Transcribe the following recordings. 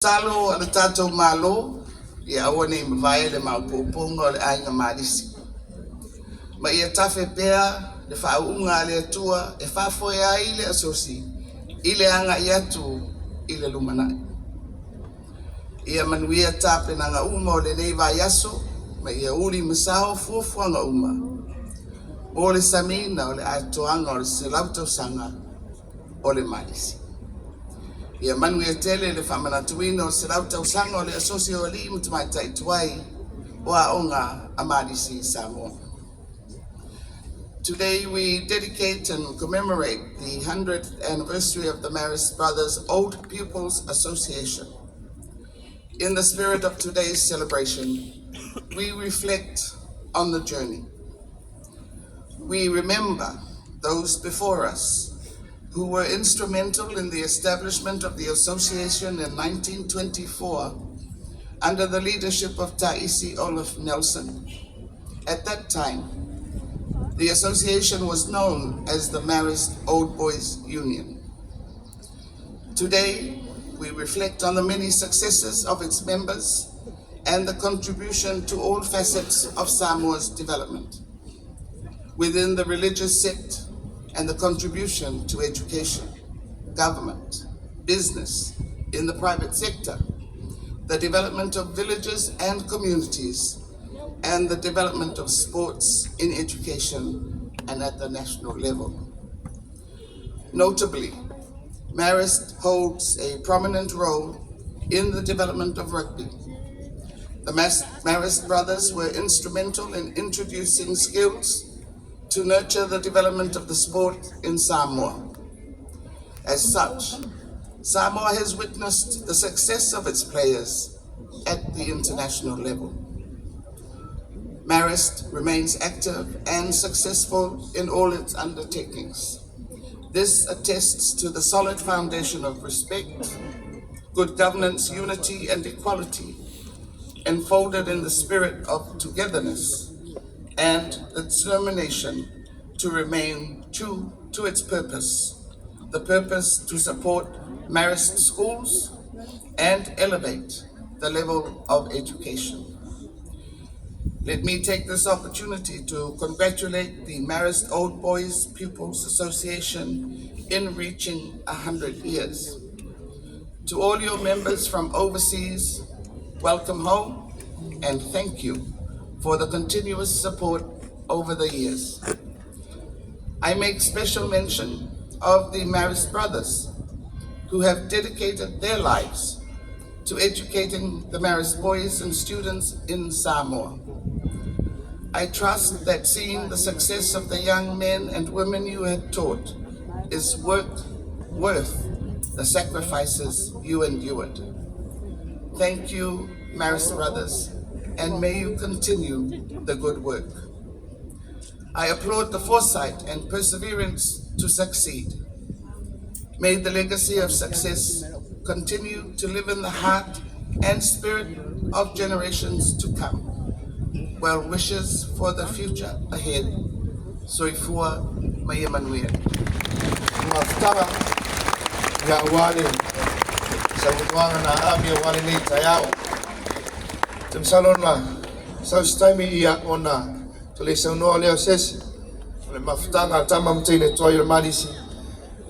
Talo ala tatou malo ia aua nei mavae le maupupunga o le ainga Marist. Ma ia tafe pea le whaunga a le atua e whafoe ai le asosi i le anga i atu i le lumanai. Ia manuia tape na nga uma o le nei vai aso ma ia uri masao fuafuanga uma. O le samina o le atoanga o le selauta usanga o le Marist. Ia manu ia tele le whamanatuina o selauta usanga o le asosio ali mutumai taituai o a onga a Marist Samoa. Today we dedicate and commemorate the 100th anniversary of the Marist Brothers Old Pupils Association. In the spirit of today's celebration, we reflect on the journey. We remember those before us who were instrumental in the establishment of the association in 1924 under the leadership of Taisi Olaf Nelson. At that time, the association was known as the Marist Old Boys Union. Today, we reflect on the many successes of its members and the contribution to all facets of Samoa's development, within the religious sect and the contribution to education, government, business, in the private sector, the development of villages and communities, and the development of sports in education and at the national level. Notably, Marist holds a prominent role in the development of rugby. The Marist brothers were instrumental in introducing skills to nurture the development of the sport in Samoa. As such, Samoa has witnessed the success of its players at the international level. Marist remains active and successful in all its undertakings. This attests to the solid foundation of respect, good governance, unity, and equality, enfolded in the spirit of togetherness and the determination to remain true to its purpose, the purpose to support Marist schools and elevate the level of education. Let me take this opportunity to congratulate the Marist Old Boys Pupils Association in reaching 100 years. To all your members from overseas, welcome home and thank you for the continuous support over the years. I make special mention of the Marist brothers who have dedicated their lives to educating the Marist boys and students in Samoa. I trust that seeing the success of the young men and women you have taught is worth the sacrifices you endured. Thank you, Marist brothers, and may you continue the good work. I applaud the foresight and perseverance to succeed. May the legacy of success continue to live in the heart and spirit of generations to come. Well wishes for the future ahead. Soifua mai Emanuel. Maftara ya wale Saunoaga na ami wale ni tayao. Tumsalona saustaimi ya ona tole Saunoaga leo sesi. Le maftanga tama mtine toyo Marist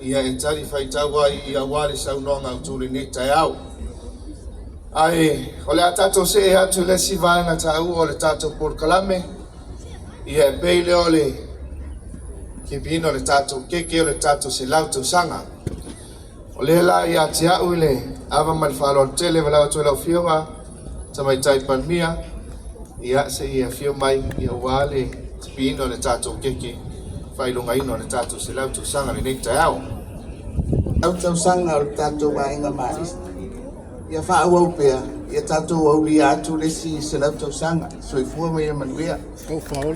ya etari faitawa ya wale Saunoaga utule ni tayao. Ai, ole atato se atu le sivanga tau ole tato por kalame. Ia beile ole kipino ole tato keke ole tato se lauto sanga. Ole la ia tia ule ava malfalo tele vala to la fioma tamai tai panmia. Ia se ia fiomai ia wale kipino ole tato keke failunga ino ole tato se lauto sanga le nekta yao. Lauta usanga o tatou ainga Marist. Ia whaau pea, ia tatou au li atu lesi se lauta usanga. Soifua mai Emanuel. Go follow,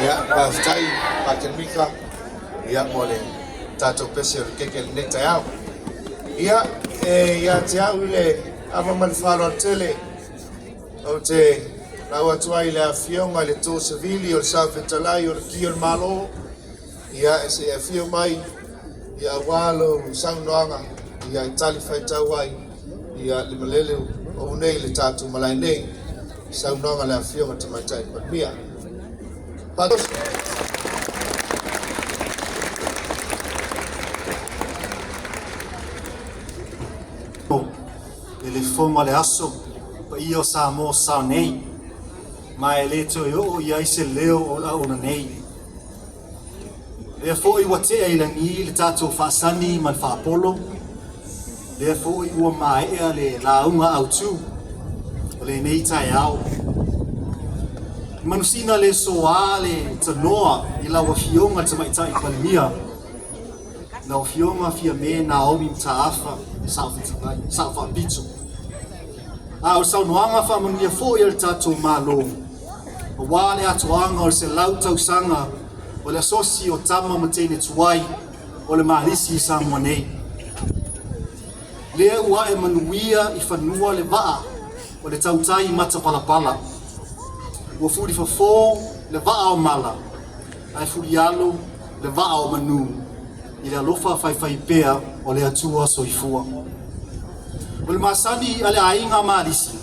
Ia, whaftai, Pakenmika, ia mole, tātou pese o keke le tai au. Ia, ia te au le ama malwharo tele, o te lau atua i le awhionga le tō savili o le sawhetalai o le ki o le malo. Ia, se e whio mai, ia walo Saunoaga, ia i tali whaitau ai, ia le malele o nei le tātou malai nei, Saunoaga le awhionga te maitai patmia. Patos. Le fonga le aso pa io sa mo sa nei ma le to yo ia se leo o la ona nei le foi wate ai la ni le tato fa sani man fa polo le foi o mai le la unga au tu le nei tai au manusina le soale tanoa i la wa fionga te mai tai palmia na fionga fia me na o mi taafa sa fa bitu o Saunoaga whamanuia fōi le tātou mālo. O wāle atoanga o se lau tausanga o le asosi o tama matene tuai o le Marist i Samoa nei. Lea ua e manuia i whanua le waa o le tautai mata palapala. Ua furi fafō le waa o mala, ai furi alo le waa o manu i le alofa whaiwhai pea o le atua soifua. O le masani ale ainga marisi,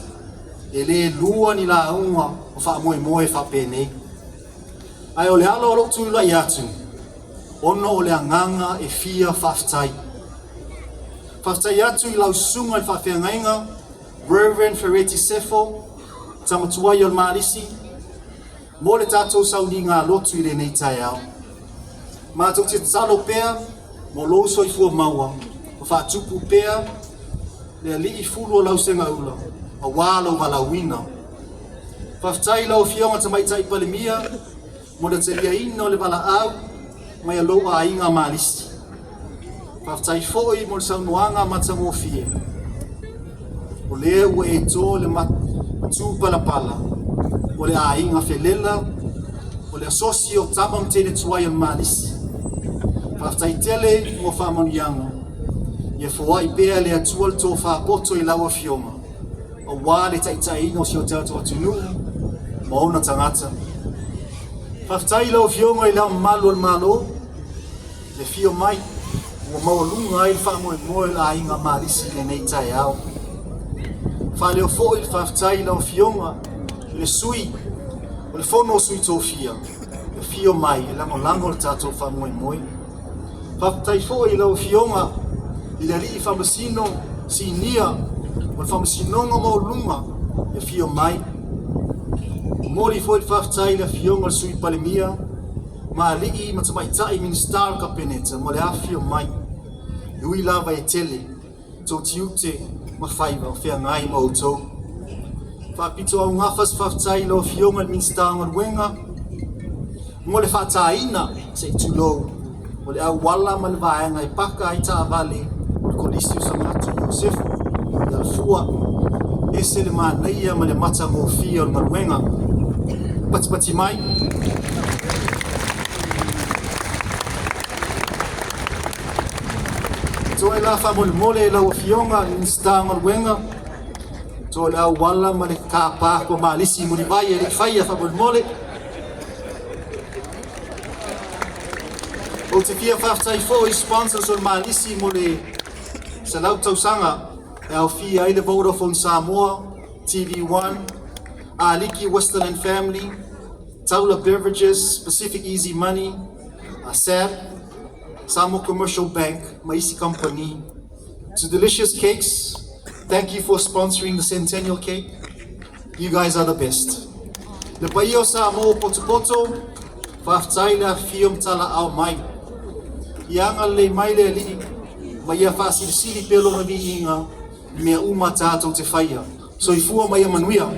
e le lua ni la unga o wha moe moe wha pēnei. Ai o le alo alo tu la iatu, ono o le anganga e fia whaftai. Whaftai atu i lau sunga i whawhiangainga, Reverend Peresitene, tamatuai o le marisi, mo le tātou sauni ngā lotu i le nei tai au. Mātou te talo pēr, mo loso i fua maua, o whatupu pēr, le li I fulu o lau senga ula, a wālo walawina. Whaftai lau fionga ta maitai palimia, mo le te lia ina o le wala au, mai a loa a inga Marist. Whaftai foi mo le Saunoaga mata mo fie. O lea ua e tō le matu palapala, o le a inga felela, o le asosi o tama mtene tuai al Marist. Whaftai tele mo whamanianga, ia fua I pea le atua le tō whapoto I laua fionga. O wā le taitai ino si o tātou atunu, ma ona tangata. Whaftai laua fionga I lau malu al malo, le fio mai, ua maulunga ai le whamoe moe la inga Marist le nei tai au. Whaleo fōi le whaftai laua fionga, le sui, o le whono sui tō fia, le fio mai, e lango le tātou whamoe moe. Whaftai fōi laua fionga, I le li whamasino si nia, o le whamasinonga maulunga, e fio mai. Mori fōi whaftai le fionga le sui palemia, ma li I matamaitai ministar ka peneta, mo le a fio mai. Ui lava e tele, tō tiute, ma whaiva, whea ngai ma outou. Whapito au ngawhas whaftai le fionga le ministar ngaruenga, mo le whataina, se I tulou, mo le au wala ma le vaenga I paka I ta vale, Kolisi Samatu Yosef, ia fua, ese le mānaia ma le mata mo fia o le maruenga. Pati mai. Tō e la whamole mole e lau fionga ni sta maruenga. Tō e la wala ma le kāpāko maalisi muni vai e le whaia whamole mole. O te fia whaftai fo I sponsors o le maalisi mo le se lau tausanga e au fia I le Vodafone Samoa, TV1, Aliki Western and Family, Taula Beverages, Pacific Easy Money, SAB, Samoa Commercial Bank, Maisi Company, to Delicious Cakes, thank you for sponsoring the Centennial Cake. You guys are the best. Le paio Samoa Potopoto, whaftai la fium tala au mai. Ianga le mai le li, ma ia whaasilisili pelo na vi inga, mea uma tātou te whaia. So I fua mai a manuia.